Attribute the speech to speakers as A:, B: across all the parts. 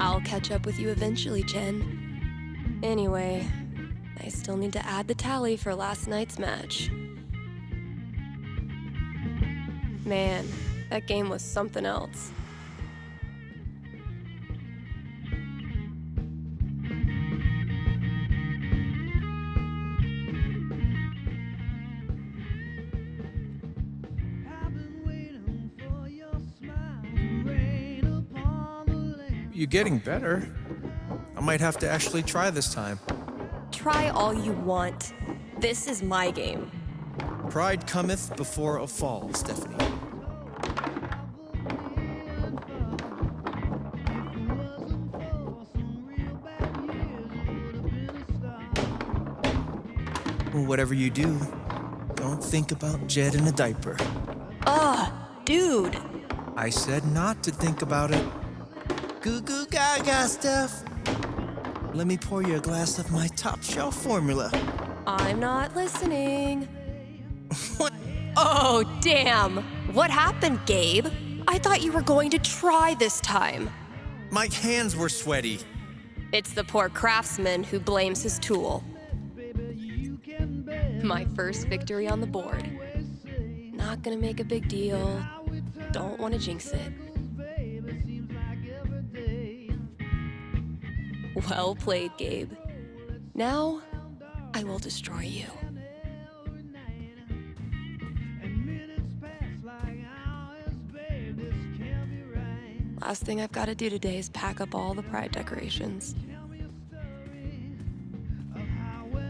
A: I'll catch up with you eventually, Chen. Anyway, I still need to add the tally for last night's match. Man, that game was something else.
B: You're getting better. I might have to actually try this time.
A: Try all you want. This is my game.
B: Pride cometh before a fall, Stephanie. Whatever you do, don't think about Jed in a diaper.
A: Ugh, dude.
B: I said not to think about it. Goo goo gaga, Steph. Let me pour you a glass of my top shelf formula.
A: I'm not listening.
B: What?
A: Oh, damn. What happened, Gabe? I thought you were going to try this time.
B: My hands were sweaty.
A: It's the poor craftsman who blames his tool. My first victory on the board. Not gonna make a big deal. Don't want to jinx it. Well played, Gabe. Now, I will destroy you. Last thing I've got to do today is pack up all the pride decorations.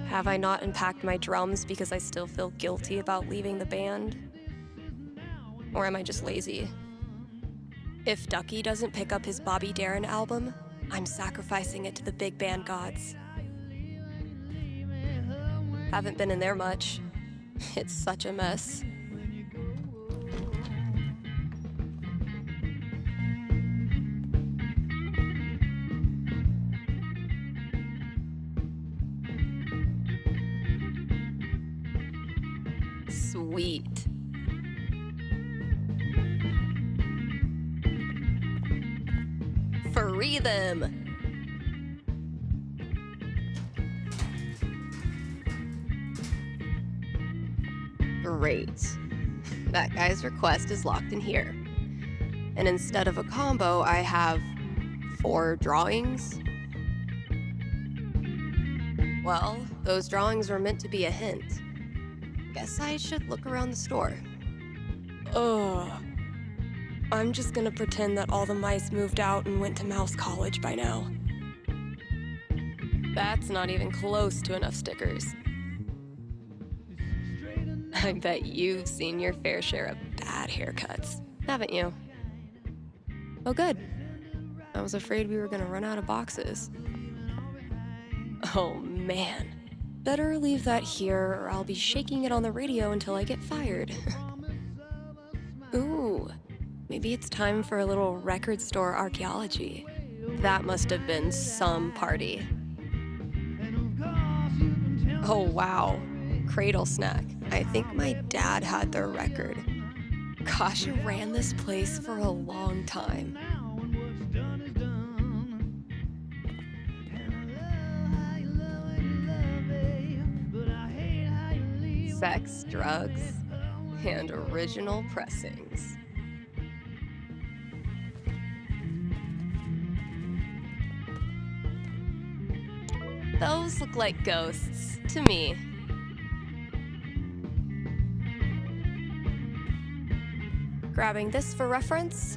A: Have I not unpacked my drums because I still feel guilty about leaving the band? Or am I just lazy? If Ducky doesn't pick up his Bobby Darin album, I'm sacrificing it to the big band gods. Haven't been in there much. It's such a mess. Sweet. Free them! Great. That guy's request is locked in here. And instead of a combo, I have 4 drawings. Well, those drawings were meant to be a hint. Guess I should look around the store. Ugh. I'm just gonna pretend that all the mice moved out and went to Mouse College by now. That's not even close to enough stickers. I bet you've seen your fair share of bad haircuts, haven't you? Oh, good. I was afraid we were gonna run out of boxes. Oh, man. Better leave that here or I'll be shaking it on the radio until I get fired. Ooh, maybe it's time for a little record store archaeology. That must have been some party. Oh, wow. Cradle Snack. I think my dad had their record. Gosh, I ran this place for a long time. Sex, drugs, and original pressings. Those look like ghosts to me. Grabbing this for reference.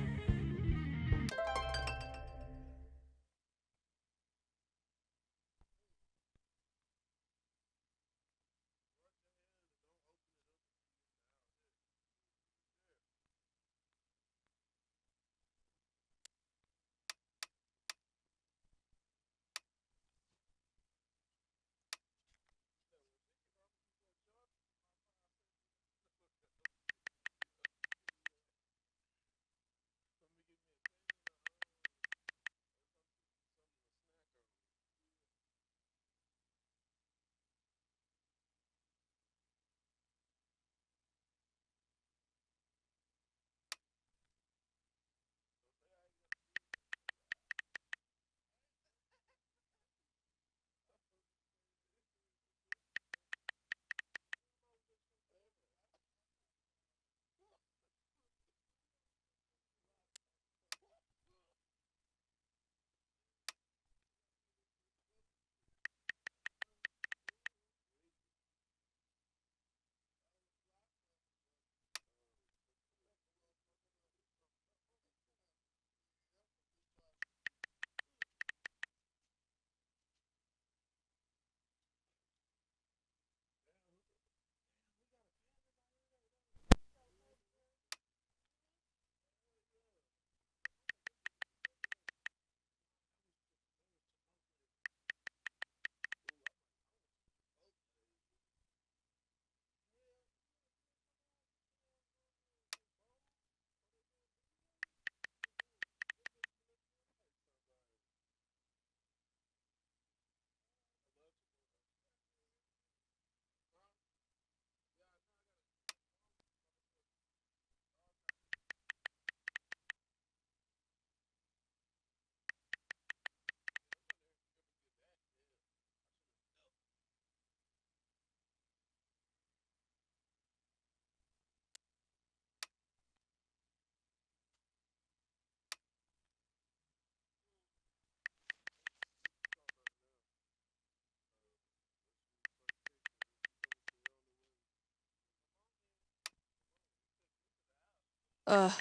A: Ugh.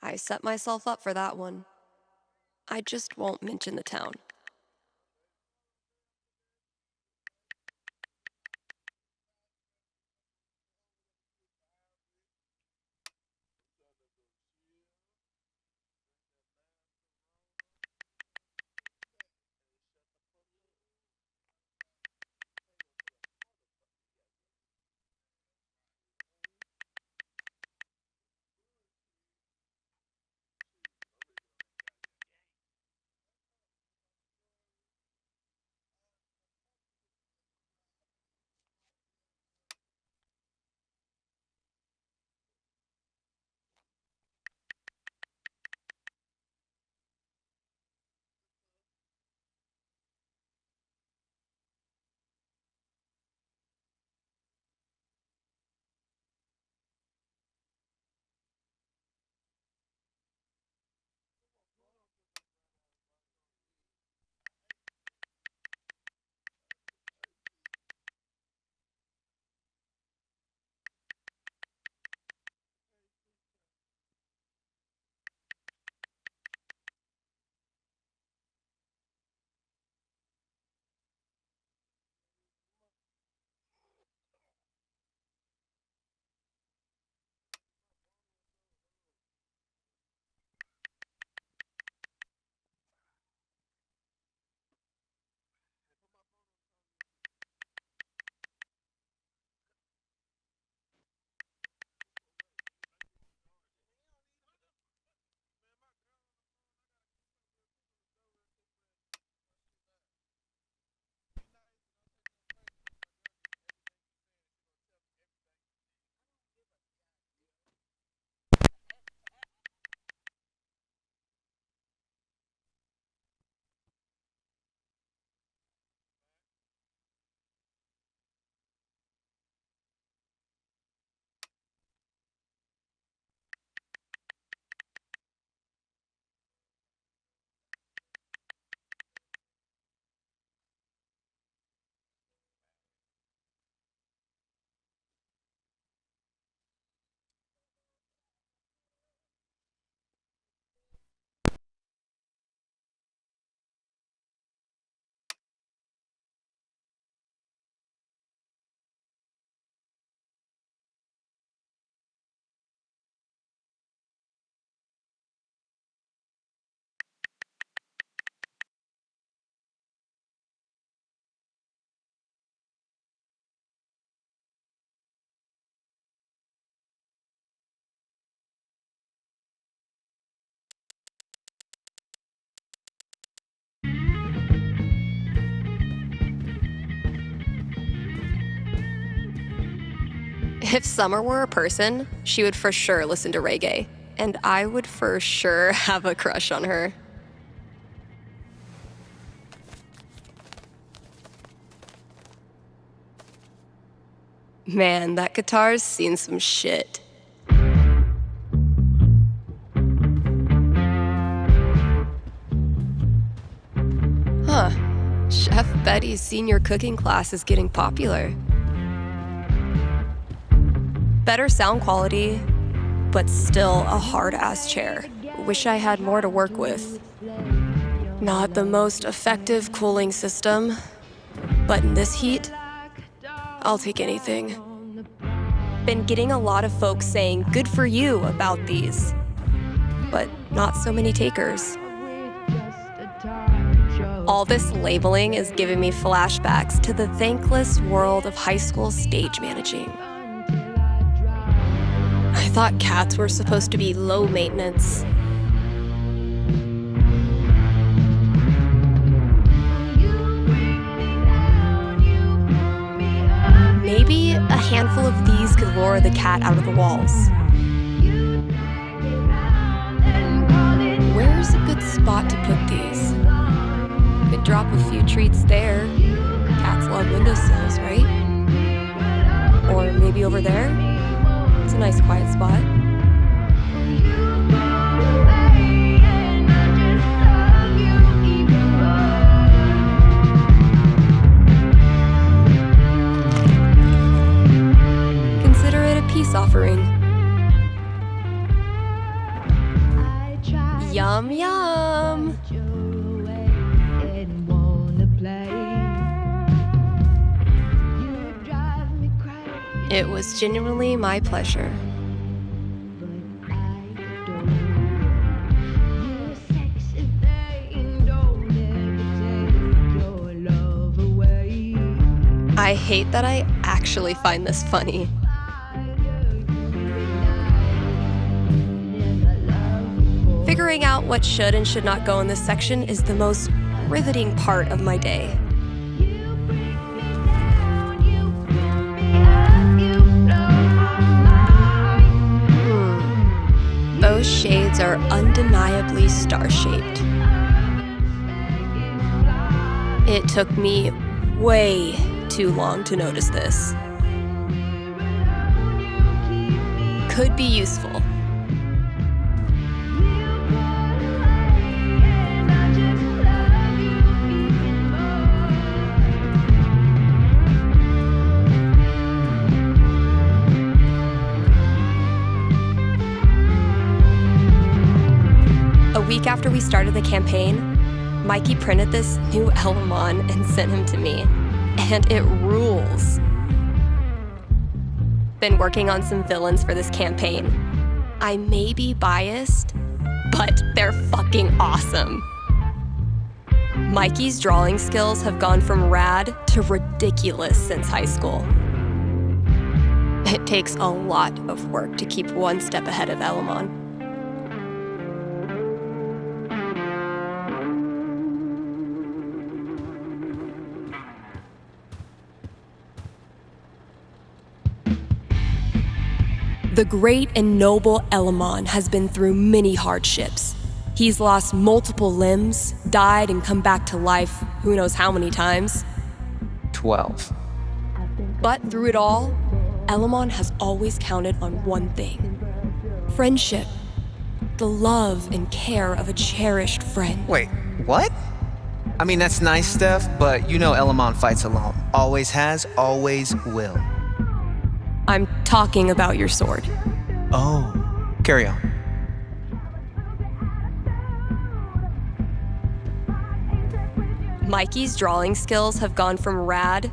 A: I set myself up for that one. I just won't mention the town. If Summer were a person, she would for sure listen to reggae, and I would for sure have a crush on her. Man, that guitar's seen some shit. Huh. Chef Betty's senior cooking class is getting popular. Better sound quality, but still a hard-ass chair. Wish I had more to work with. Not the most effective cooling system, but in this heat, I'll take anything. Been getting a lot of folks saying good for you about these, but not so many takers. All this labeling is giving me flashbacks to the thankless world of high school stage managing. I thought cats were supposed to be low maintenance. Maybe a handful of these could lure the cat out of the walls. Where's a good spot to put these? Could drop a few treats there. Cats love windowsills, right? Or maybe over there? It's a nice quiet spot. Consider it a peace offering. Yum, yum. It was genuinely my pleasure. I hate that I actually find this funny. Figuring out what should and should not go in this section is the most riveting part of my day. Those shades are undeniably star-shaped. It took me way too long to notice this. Could be useful. A week after we started the campaign, Mikey printed this new Elamon and sent him to me, and it rules. Been working on some villains for this campaign. I may be biased, but they're fucking awesome. Mikey's drawing skills have gone from rad to ridiculous since high school. It takes a lot of work to keep one step ahead of Elamon. The great and noble Elamon has been through many hardships. He's lost multiple limbs, died and come back to life who knows how many times.
C: 12.
A: But through it all, Elamon has always counted on one thing: friendship. The love and care of a cherished friend.
C: Wait, what? I mean, that's nice stuff, but you know Elamon fights alone. Always has, always will.
A: I'm talking about your sword.
C: Oh, carry on.
A: Mikey's drawing skills have gone from rad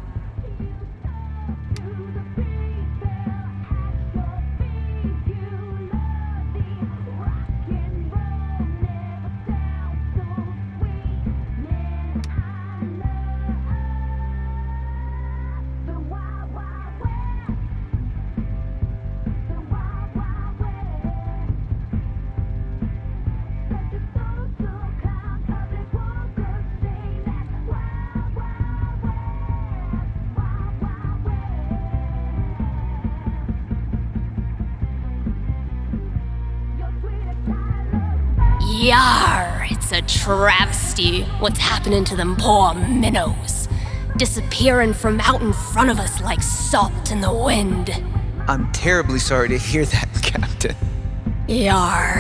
D: Yar, it's a travesty what's happening to them poor minnows. Disappearing from out in front of us like salt in the wind.
C: I'm terribly sorry to hear that, Captain.
D: Yar.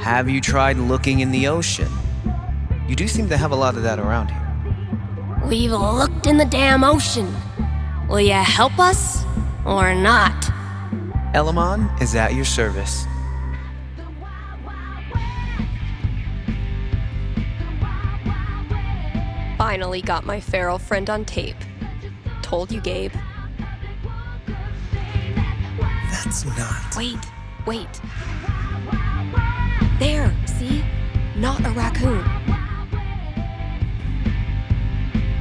C: Have you tried looking in the ocean? You do seem to have a lot of that around here.
D: We've looked in the damn ocean. Will you help us or not?
C: Elamon is at your service.
A: Finally got my feral friend on tape. Told you, Gabe.
B: That's not.
A: Wait. There, see? Not a raccoon.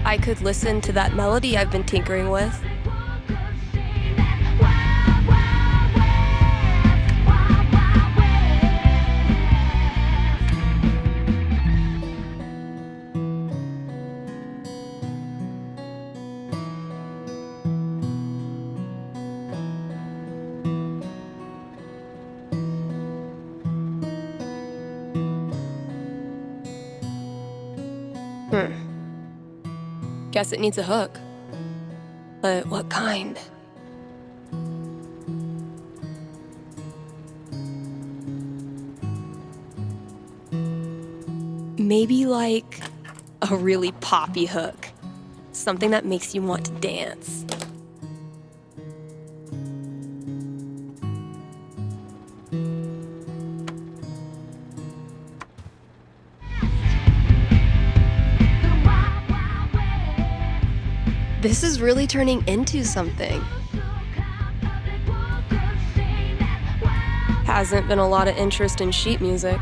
A: I could listen to that melody I've been tinkering with. Guess it needs a hook. But what kind? Maybe like a really poppy hook. Something that makes you want to dance. This is really turning into something. Hasn't been a lot of interest in sheet music.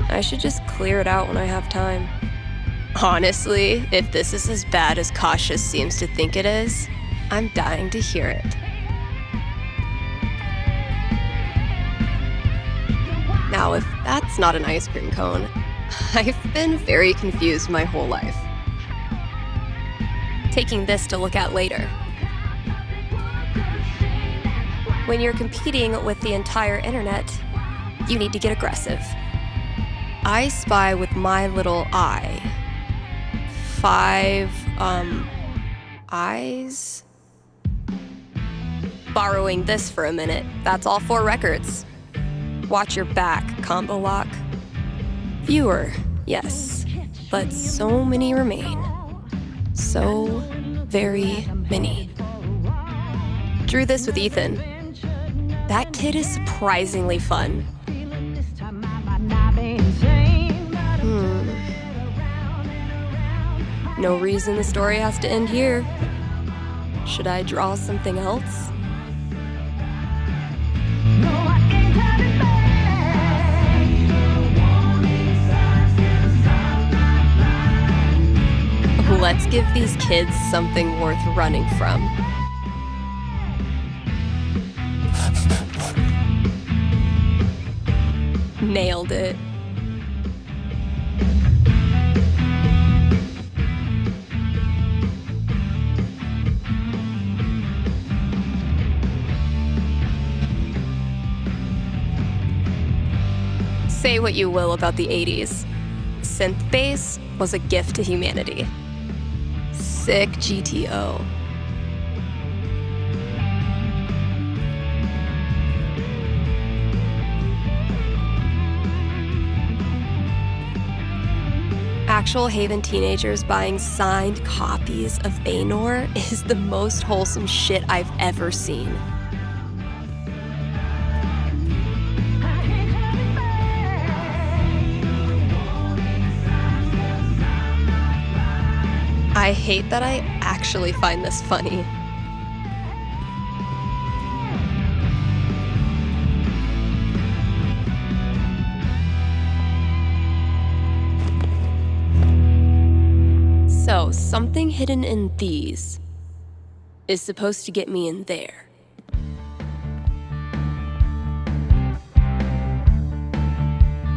A: I should just clear it out when I have time. Honestly, if this is as bad as Cautious seems to think it is, I'm dying to hear it. Now, if that's not an ice cream cone, I've been very confused my whole life. Taking this to look at later. When you're competing with the entire internet, you need to get aggressive. I spy with my little eye. 5, eyes? Borrowing this for a minute, that's all 4 records. Watch your back, combo lock. Fewer, yes, but so many remain. So very many. Drew this with Ethan. That kid is surprisingly fun. No reason the story has to end here. Should I draw something else? Let's give these kids something worth running from. Nailed it. Say what you will about the 80s. Synth bass was a gift to humanity. Sick GTO. Actual Haven teenagers buying signed copies of Anor is the most wholesome shit I've ever seen. I hate that I actually find this funny. So, something hidden in these is supposed to get me in there.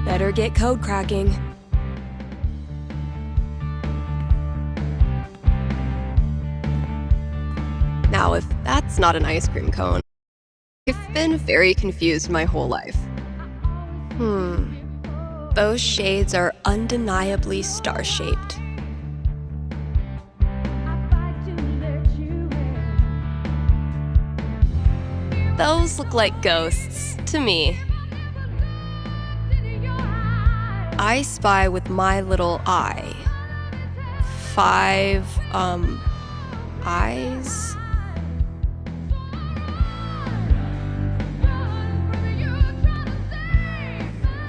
A: Better get code cracking. Now, if that's not an ice cream cone, I've been very confused my whole life. Those shades are undeniably star-shaped. Those look like ghosts to me. I spy with my little eye. 5, eyes?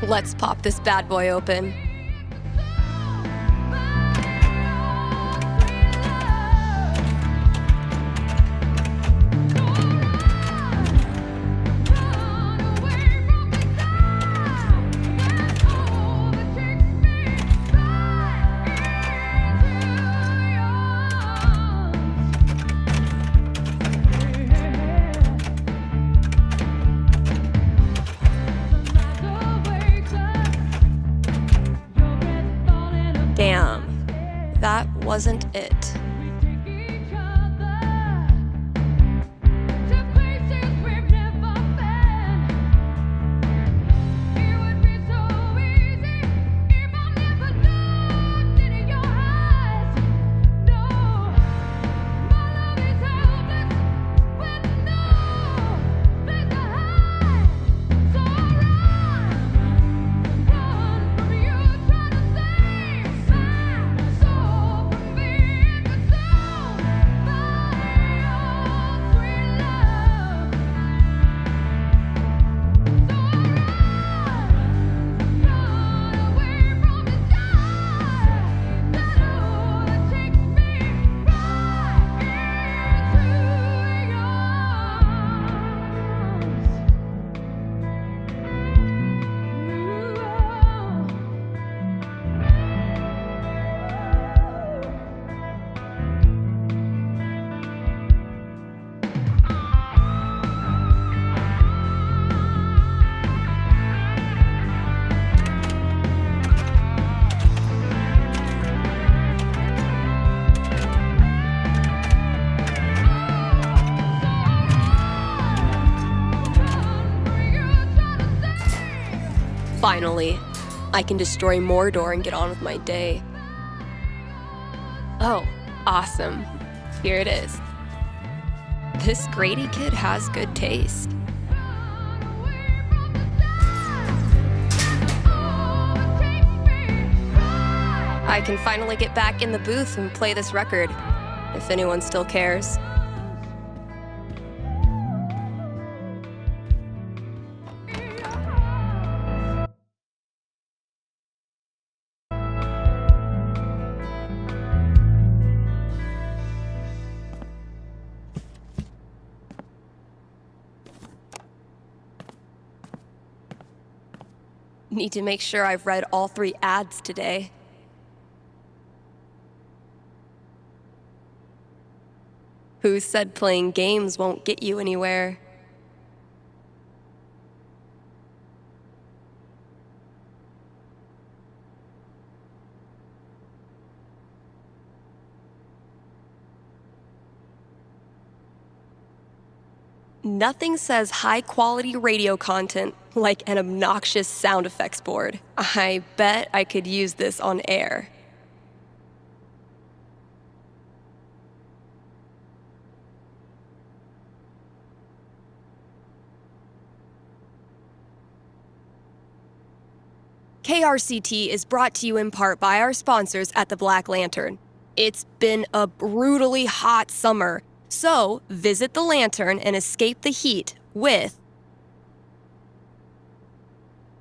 A: Let's pop this bad boy open. Damn, that wasn't it. finally. I can destroy Mordor and get on with my day. Oh, awesome. Here it is. This Grady kid has good taste. I can finally get back in the booth and play this record, if anyone still cares. Need to make sure I've read all 3 ads today. Who said playing games won't get you anywhere? Nothing says high-quality radio content like an obnoxious sound effects board. I bet I could use this on air. KRCT is brought to you in part by our sponsors at the Black Lantern. It's been a brutally hot summer, so visit the Lantern and escape the heat with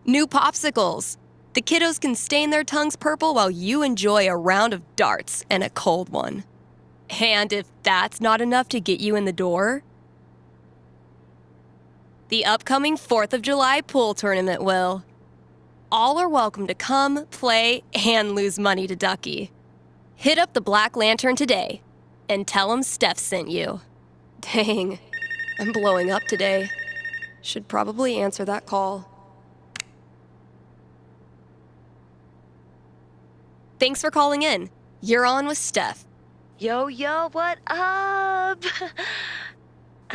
A: new popsicles. The kiddos can stain their tongues purple while you enjoy a round of darts and a cold one. And if that's not enough to get you in the door, the upcoming 4th of July pool tournament will. All are welcome to come, play, and lose money to Ducky. Hit up the Black Lantern today and tell them Steph sent you. Dang, I'm blowing up today. Should probably answer that call. Thanks for calling in. You're on with Steph.
E: Yo, what up?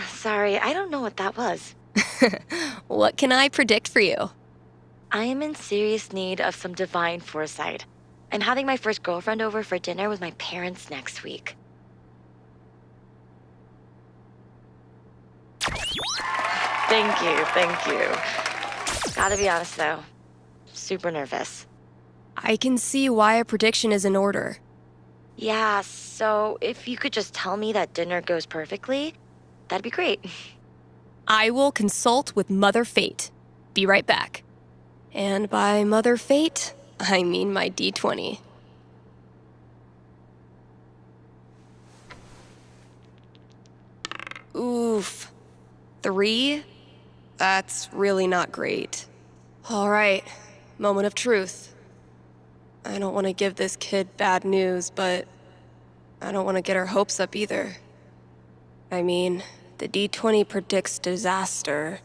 E: Sorry, I don't know what that was.
A: What can I predict for you?
E: I am in serious need of some divine foresight. I'm having my first girlfriend over for dinner with my parents next week. Thank you. Gotta be honest though, super nervous.
A: I can see why a prediction is in order.
E: Yeah, so if you could just tell me that dinner goes perfectly, that'd be great.
A: I will consult with Mother Fate. Be right back. And by Mother Fate, I mean my D20. Oof. 3? That's really not great. All right, moment of truth. I don't want to give this kid bad news, but I don't want to get her hopes up either. I mean, the D20 predicts disaster.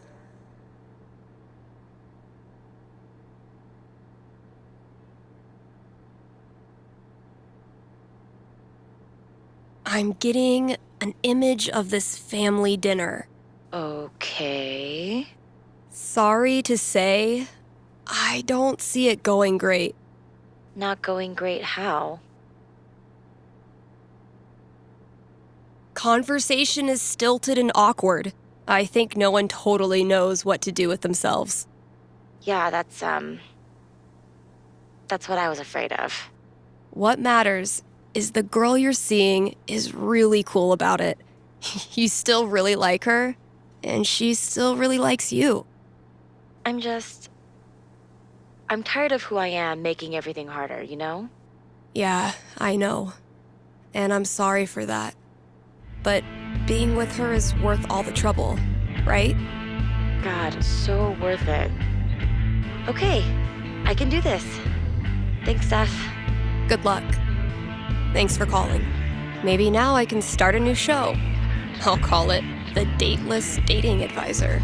A: I'm getting an image of this family dinner.
E: Okay.
A: Sorry to say, I don't see it going great.
E: Not going great how?
A: Conversation is stilted and awkward. I think no one totally knows what to do with themselves.
E: Yeah, that's what I was afraid of.
A: What matters is the girl you're seeing is really cool about it. You still really like her, and she still really likes you.
E: I'm tired of who I am making everything harder, you know?
A: Yeah, I know. And I'm sorry for that. But being with her is worth all the trouble, right?
E: God, so worth it. Okay, I can do this. Thanks, Steph.
A: Good luck. Thanks for calling. Maybe now I can start a new show. I'll call it The Dateless Dating Advisor.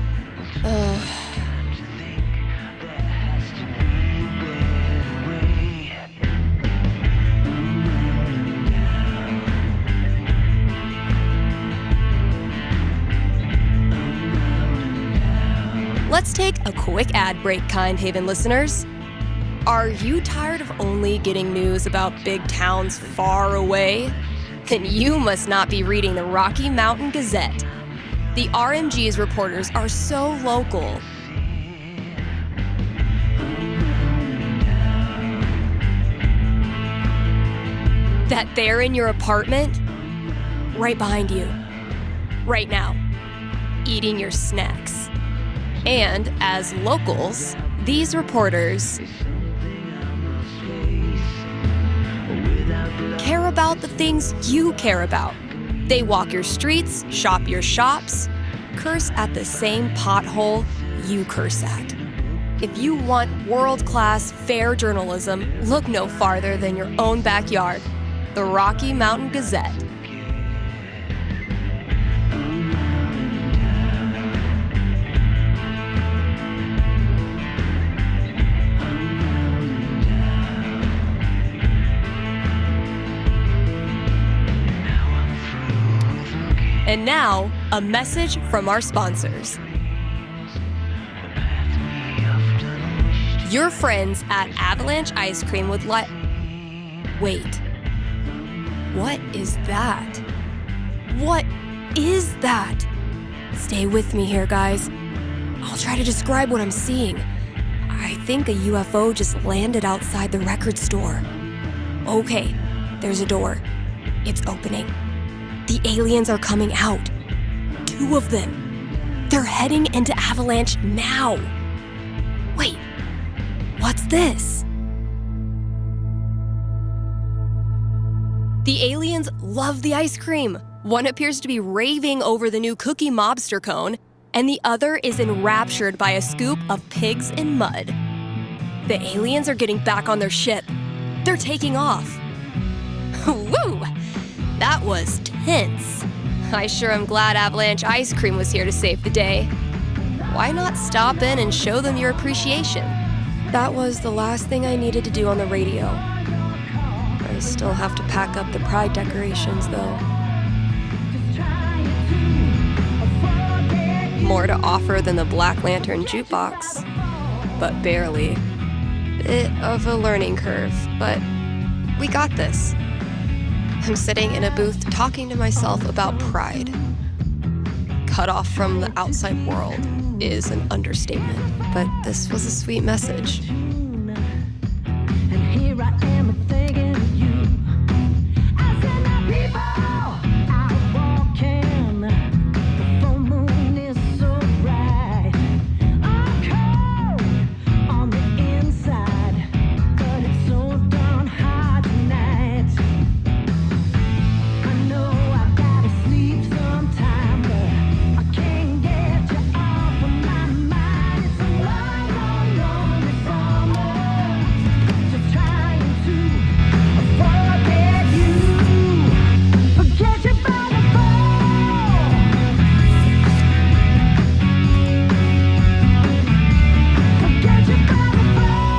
A: Let's take a quick ad break, Kind Haven listeners. Are you tired of only getting news about big towns far away? Then you must not be reading the Rocky Mountain Gazette. The RMG's reporters are so local. That they're in your apartment, right behind you, right now, eating your snacks. And as locals, these reporters care about the things you care about. They walk your streets, shop your shops, curse at the same pothole you curse at. If you want world-class, fair journalism, look no farther than your own backyard. The Rocky Mountain Gazette. And now, a message from our sponsors. Your friends at Avalanche Ice Cream would like... Wait. What is that? What is that? Stay with me here, guys. I'll try to describe what I'm seeing. I think a UFO just landed outside the record store. Okay, there's a door. It's opening. The aliens are coming out. 2 of them. They're heading into Avalanche now. Wait, what's this? The aliens love the ice cream. One appears to be raving over the new Cookie Mobster cone, and the other is enraptured by a scoop of pigs in mud. The aliens are getting back on their ship. They're taking off. Woo! That was tense. I sure am glad Avalanche Ice Cream was here to save the day. Why not stop in and show them your appreciation? That was the last thing I needed to do on the radio. I still have to pack up the pride decorations, though. More to offer than the Black Lantern jukebox, but barely. Bit of a learning curve, but we got this. I'm sitting in a booth talking to myself about pride. Cut off from the outside world is an understatement, but this was a sweet message.
F: And here I am thinking of you. I said, now people out walking. The full moon is so bright. I'm cold on the inside, but it's so darn hot tonight. I know I gotta sleep sometime, but I can't get you off of my mind. It's a long, long, lonely summer. Just trying to forget you, forget you by the phone, forget you by the phone.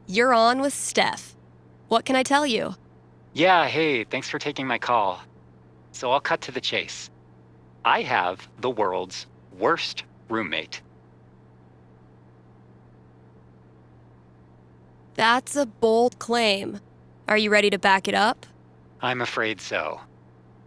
A: You're on with Steph. What can I tell you?
G: Yeah, hey, thanks for taking my call. So I'll cut to the chase. I have the world's worst roommate.
A: That's a bold claim. Are you ready to back it up?
G: I'm afraid so.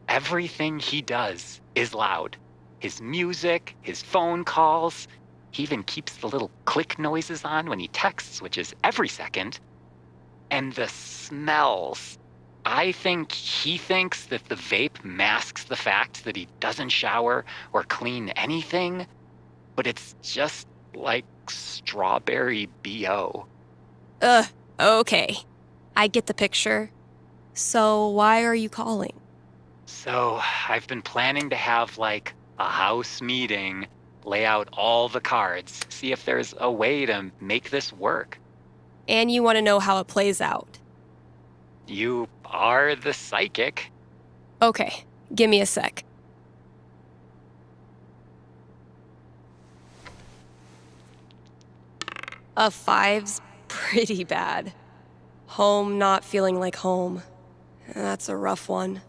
G: Everything he does is loud. His music, his phone calls. He even keeps the little click noises on when he texts, which is every second. And the smells. I think he thinks that the vape masks the fact that he doesn't shower or clean anything, but it's just like strawberry BO.
A: Okay. I get the picture. So why are you calling?
G: So I've been planning to have like a house meeting, lay out all the cards, see if there's a way to make this work.
A: And you want to know how it plays out.
G: You are the psychic.
A: Okay, give me a sec. A 5's pretty bad. Home not feeling like home. That's a rough one.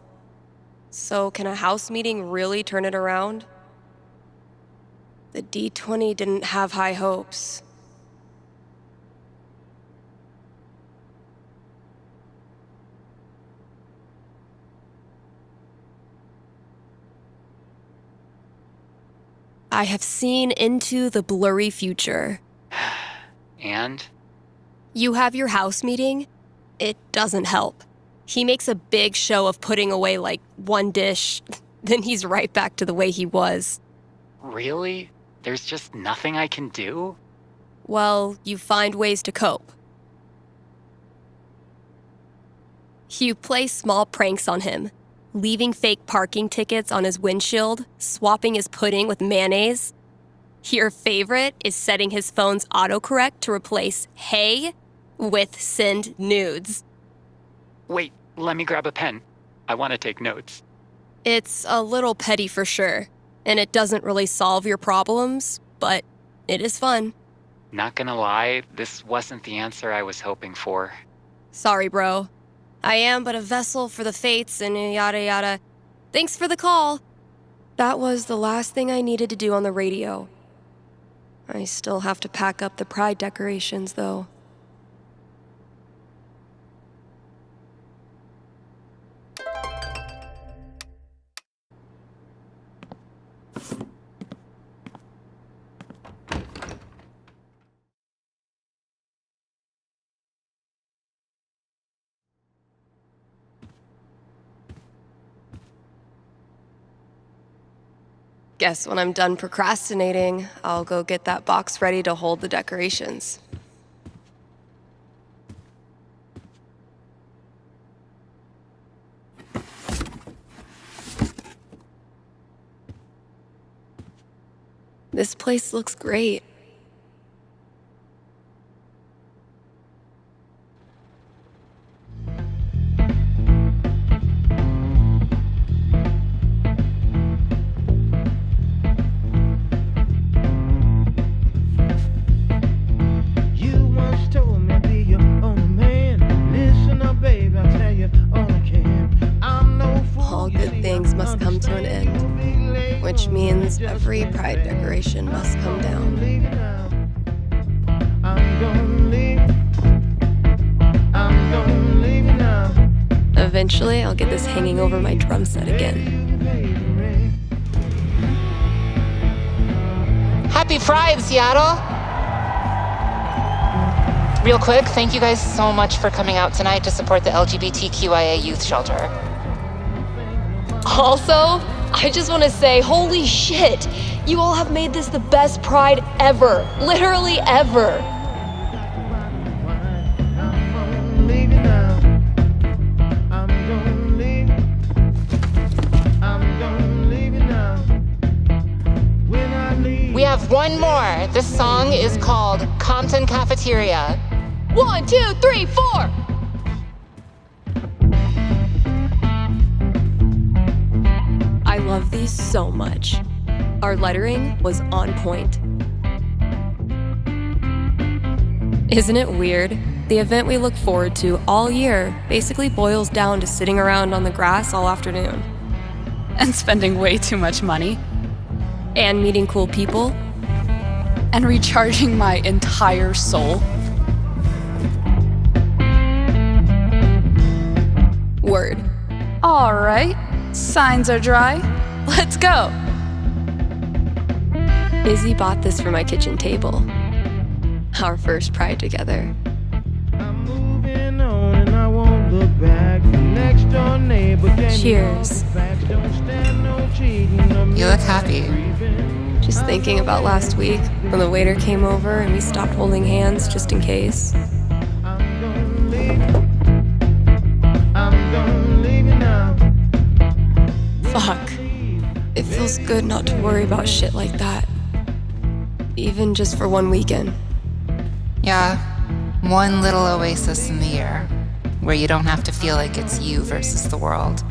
A: So can a house meeting really turn it around? The D20 didn't have high hopes. I have seen into the blurry future.
G: And?
A: You have your house meeting? It doesn't help. He makes a big show of putting away like one dish, then he's right back to the way he was.
G: Really? There's just nothing I can do?
A: Well, you find ways to cope. You play small pranks on him, leaving fake parking tickets on his windshield, swapping his pudding with mayonnaise. Your favorite is setting his phone's autocorrect to replace "hey" with "send nudes."
G: Wait, let me grab a pen. I want to take notes.
A: It's a little petty for sure, and it doesn't really solve your problems, but it is fun.
G: Not gonna lie, this wasn't the answer I was hoping for.
A: Sorry, bro. I am but a vessel for the fates and yada yada. Thanks for the call. That was the last thing I needed to do on the radio. I still have to pack up the pride decorations, though. Guess when I'm done procrastinating, I'll go get that box ready to hold the decorations. This place looks great. All good things must come to an end, which means every pride decoration must come down. Eventually, I'll get this hanging over my drum set again.
H: Happy Pride, Seattle! Real quick, thank you guys so much for coming out tonight to support the LGBTQIA youth shelter.
A: Also, I just want to say, holy shit! You all have made this the best pride ever. Literally ever.
H: We have one more. This song is called Compton Cafeteria.
A: 1, 2, 3, 4! I love these so much. Our lettering was on point. Isn't it weird? The event we look forward to all year basically boils down to sitting around on the grass all afternoon.
I: And spending way too much money.
A: And meeting cool people.
I: And recharging my entire soul.
A: Word.
I: All right, signs are dry. Let's go.
A: Izzy bought this for my kitchen table. Our first pride together. Cheers.
H: You look happy.
A: Just thinking about last week when the waiter came over and we stopped holding hands just in case. Fuck. It feels good not to worry about shit like that. Even just for one weekend.
H: Yeah, one little oasis in the year where you don't have to feel like it's you versus the world.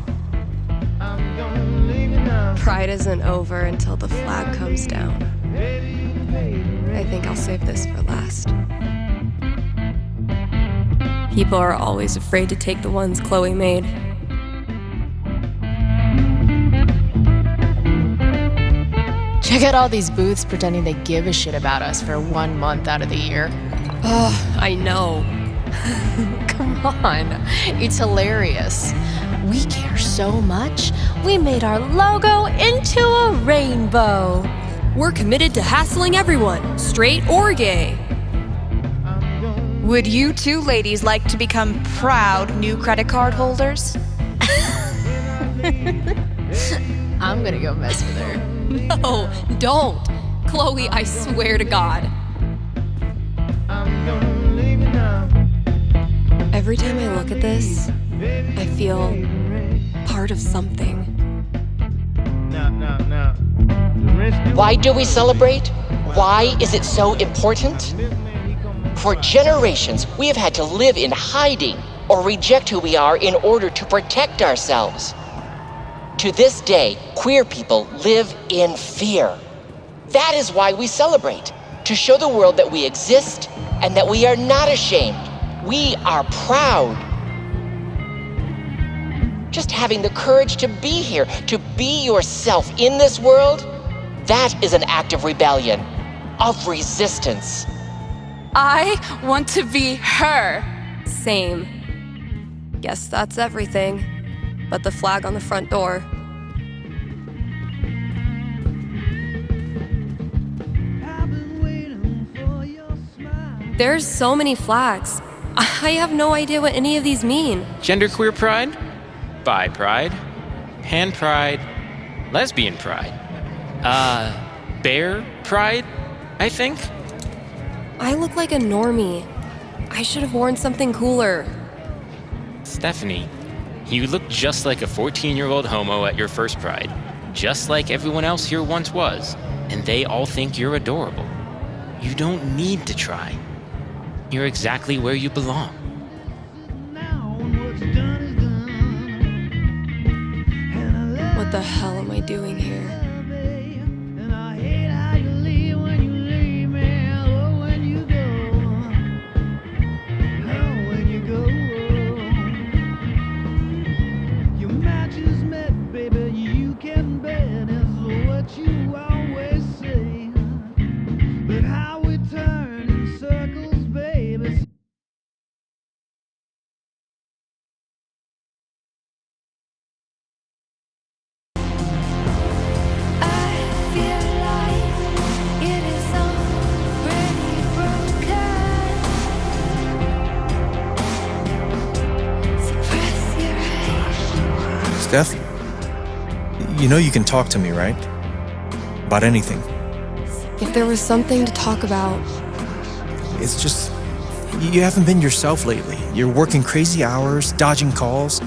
A: Pride isn't over until the flag comes down. I think I'll save this for last. People are always afraid to take the ones Chloe made.
J: Check out all these booths pretending they give a shit about us for 1 month out of the year.
A: Ugh, I know.
J: Come on, it's hilarious. We care so much, we made our logo into a rainbow.
A: We're committed to hassling everyone, straight or gay.
I: Would you two ladies like to become proud new credit card holders?
J: I'm gonna go mess with her.
A: No, don't. Chloe, I swear to God. Every time I look at this, I feel part of something.
K: Why do we celebrate? Why is it so important? For generations, we have had to live in hiding or reject who we are in order to protect ourselves. To this day, queer people live in fear. That is why we celebrate, to show the world that we exist and that we are not ashamed. We are proud. Just having the courage to be here, to be yourself in this world, that is an act of rebellion, of resistance.
I: I want to be her.
A: Same. Guess that's everything. But the flag on the front door. There's so many flags. I have no idea what any of these mean.
L: Genderqueer pride, bi pride, pan pride, lesbian pride, bear pride, I think.
A: I look like a normie. I should have worn something cooler.
L: Stephanie, you look just like a 14-year-old homo at your first pride, just like everyone else here once was, and they all think you're adorable. You don't need to try. You're exactly where you belong.
A: What the hell am I doing here?
B: Steph, you know you can talk to me, right? About anything.
A: If there was something to talk about.
B: It's just, you haven't been yourself lately. You're working crazy hours, dodging calls.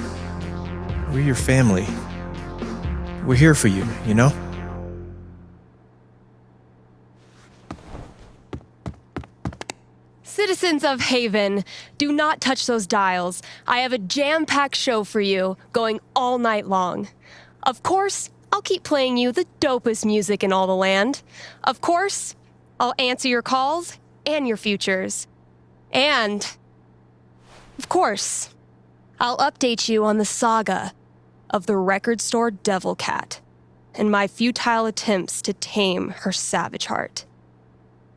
B: We're your family. We're here for you, you know?
A: Citizens of Haven, do not touch those dials. I have a jam-packed show for you, going all night long. Of course, I'll keep playing you the dopest music in all the land. Of course, I'll answer your calls and your futures. And, of course, I'll update you on the saga of the record store Devil Cat and my futile attempts to tame her savage heart.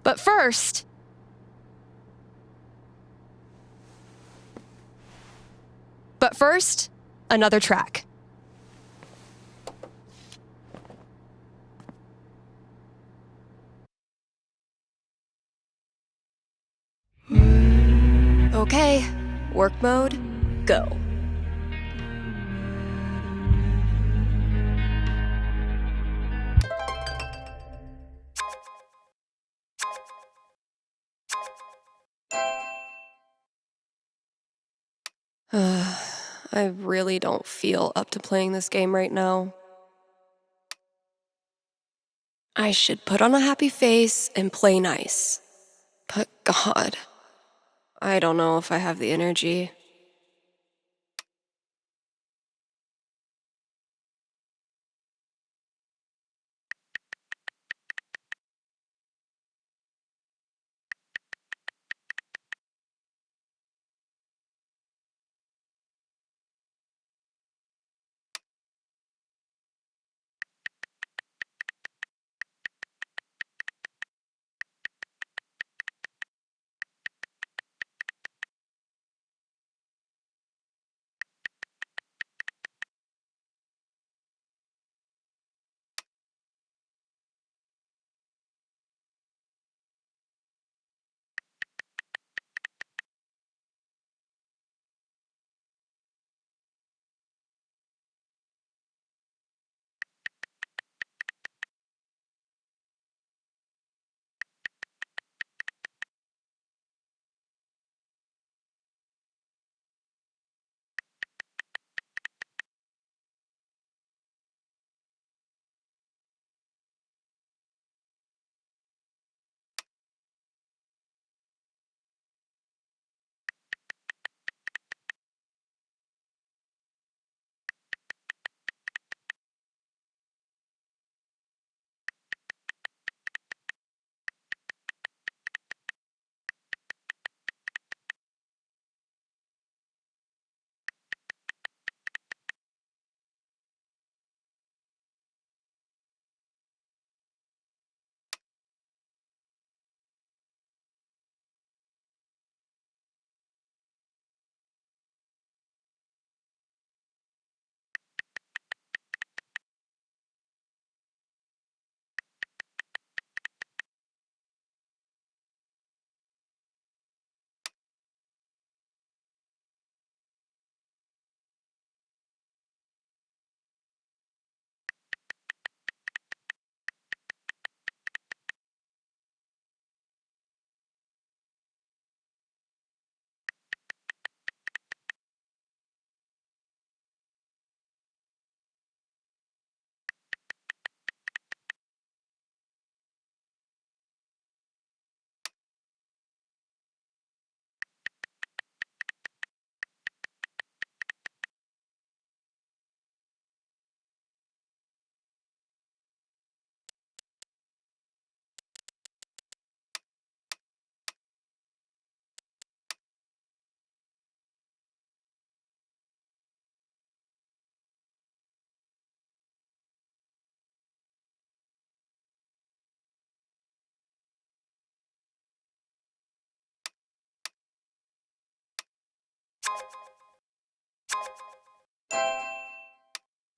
A: But first, another track. Okay, work mode, go. I really don't feel up to playing this game right now. I should put on a happy face and play nice. But God, I don't know if I have the energy.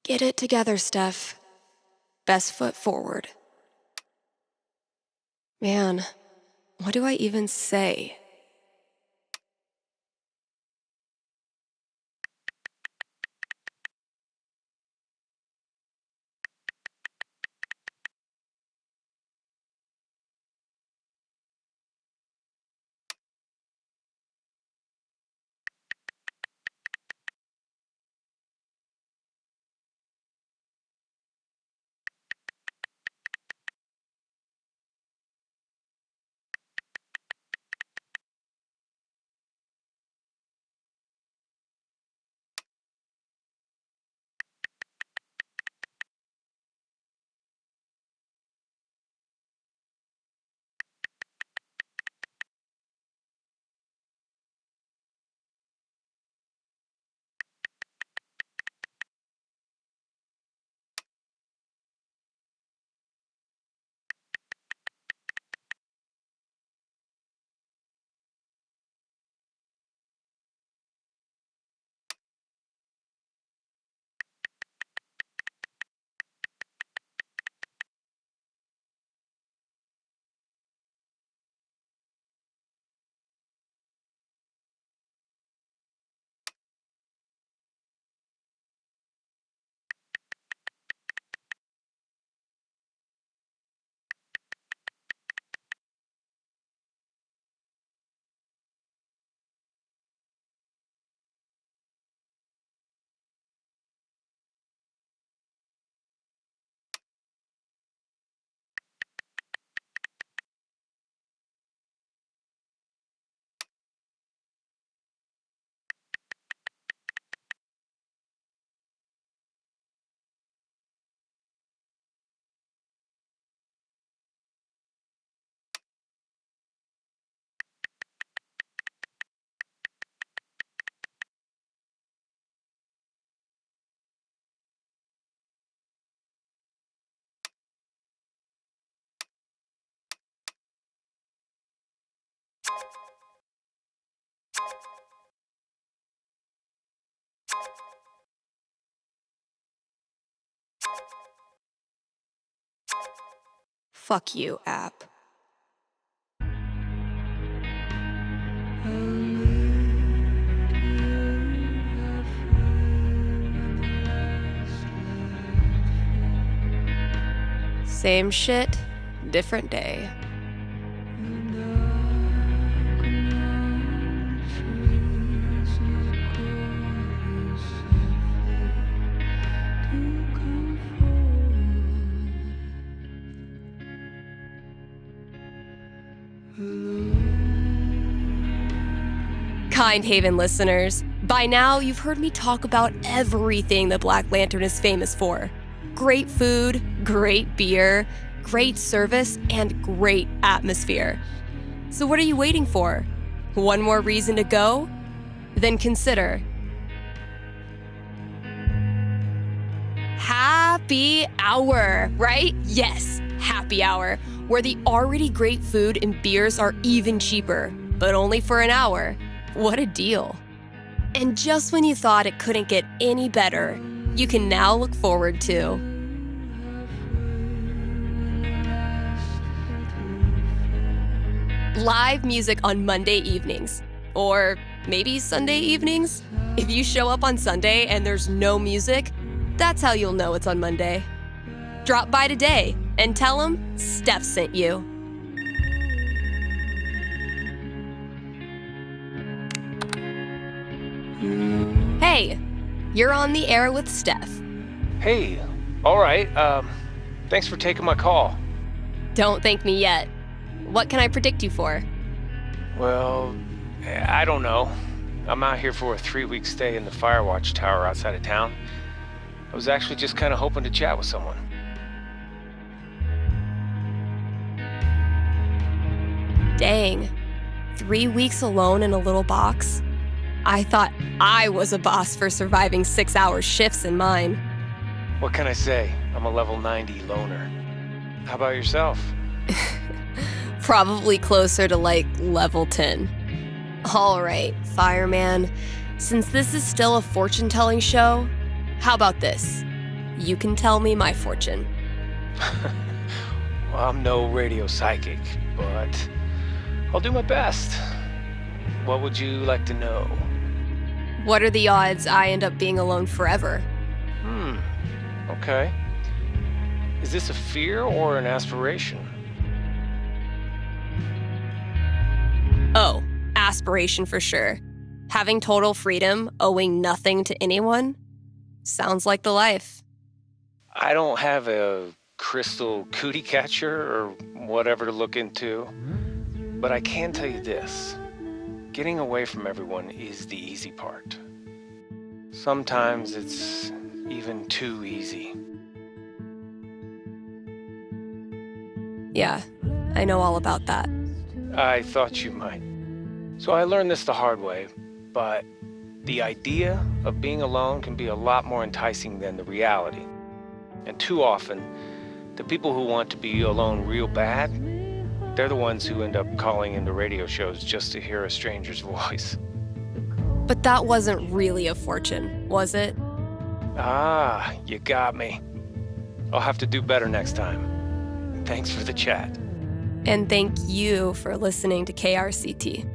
A: Get it together, Steph. Best foot forward. Man, what do I even say? Fuck you, app. Same shit, different day. Kind Haven listeners, by now you've heard me talk about everything the Black Lantern is famous for. Great food, great beer, great service, and great atmosphere. So what are you waiting for? One more reason to go? Then consider happy hour, right? Yes, happy hour, where the already great food and beers are even cheaper, but only for an hour. What a deal. And just when you thought it couldn't get any better, you can now look forward to live music on Monday evenings, or maybe Sunday evenings. If you show up on Sunday and there's no music, that's how you'll know it's on Monday. Drop by today and tell them Steph sent you. Hey, you're on the air with Steph.
M: Hey, all right. Thanks for taking my call.
A: Don't thank me yet. What can I predict you for?
M: Well, I don't know. I'm out here for a 3-week stay in the Firewatch Tower outside of town. I was actually just kind of hoping to chat with someone.
A: Dang, 3 weeks alone in a little box? I thought I was a boss for surviving 6-hour shifts in mine.
M: What can I say? I'm a level 90 loner. How about yourself?
A: Probably closer to like level 10. All right, fireman. Since this is still a fortune-telling show, how about this? You can tell me my fortune.
M: Well, I'm no radio psychic, but I'll do my best. What would you like to know?
A: What are the odds I end up being alone forever?
M: Okay. Is this a fear or an aspiration?
A: Oh, aspiration for sure. Having total freedom, owing nothing to anyone? Sounds like the life.
M: I don't have a crystal cootie catcher or whatever to look into, but I can tell you this. Getting away from everyone is the easy part. Sometimes it's even too easy.
A: Yeah, I know all about that.
M: I thought you might. So I learned this the hard way, but the idea of being alone can be a lot more enticing than the reality. And too often, the people who want to be alone real bad, they're the ones who end up calling into radio shows just to hear a stranger's voice.
A: But that wasn't really a fortune, was it?
M: Ah, you got me. I'll have to do better next time. Thanks for the chat.
A: And thank you for listening to KRCT.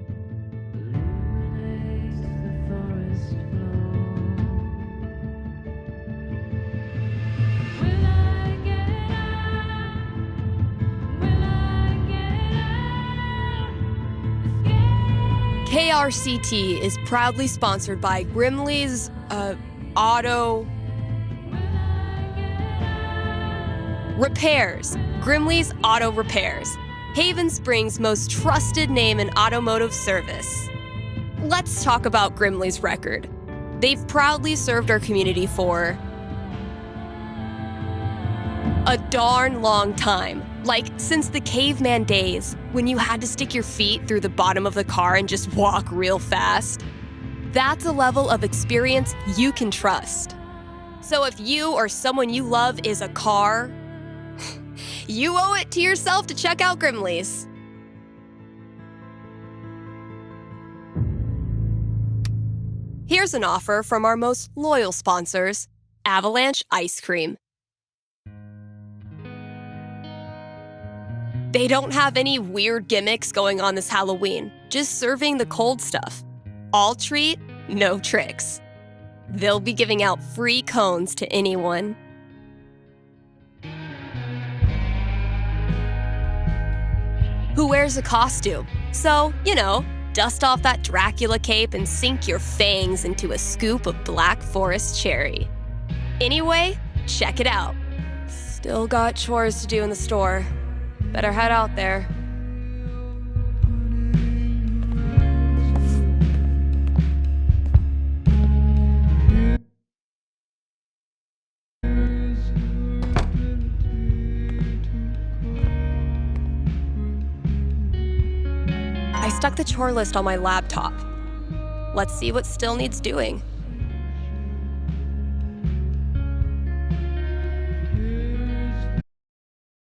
A: KRCT is proudly sponsored by Grimley's Auto Repairs. Grimley's Auto Repairs, Haven Springs' most trusted name in automotive service. Let's talk about Grimley's record. They've proudly served our community for a darn long time. Like, since the caveman days, when you had to stick your feet through the bottom of the car and just walk real fast. That's a level of experience you can trust. So if you or someone you love is a car, you owe it to yourself to check out Grimley's. Here's an offer from our most loyal sponsors, Avalanche Ice Cream. They don't have any weird gimmicks going on this Halloween, just serving the cold stuff. All treat, no tricks. They'll be giving out free cones to anyone. Who wears a costume. So, dust off that Dracula cape and sink your fangs into a scoop of Black Forest cherry. Anyway, check it out. Still got chores to do in the store. Better head out there. I stuck the chore list on my laptop. Let's see what still needs doing.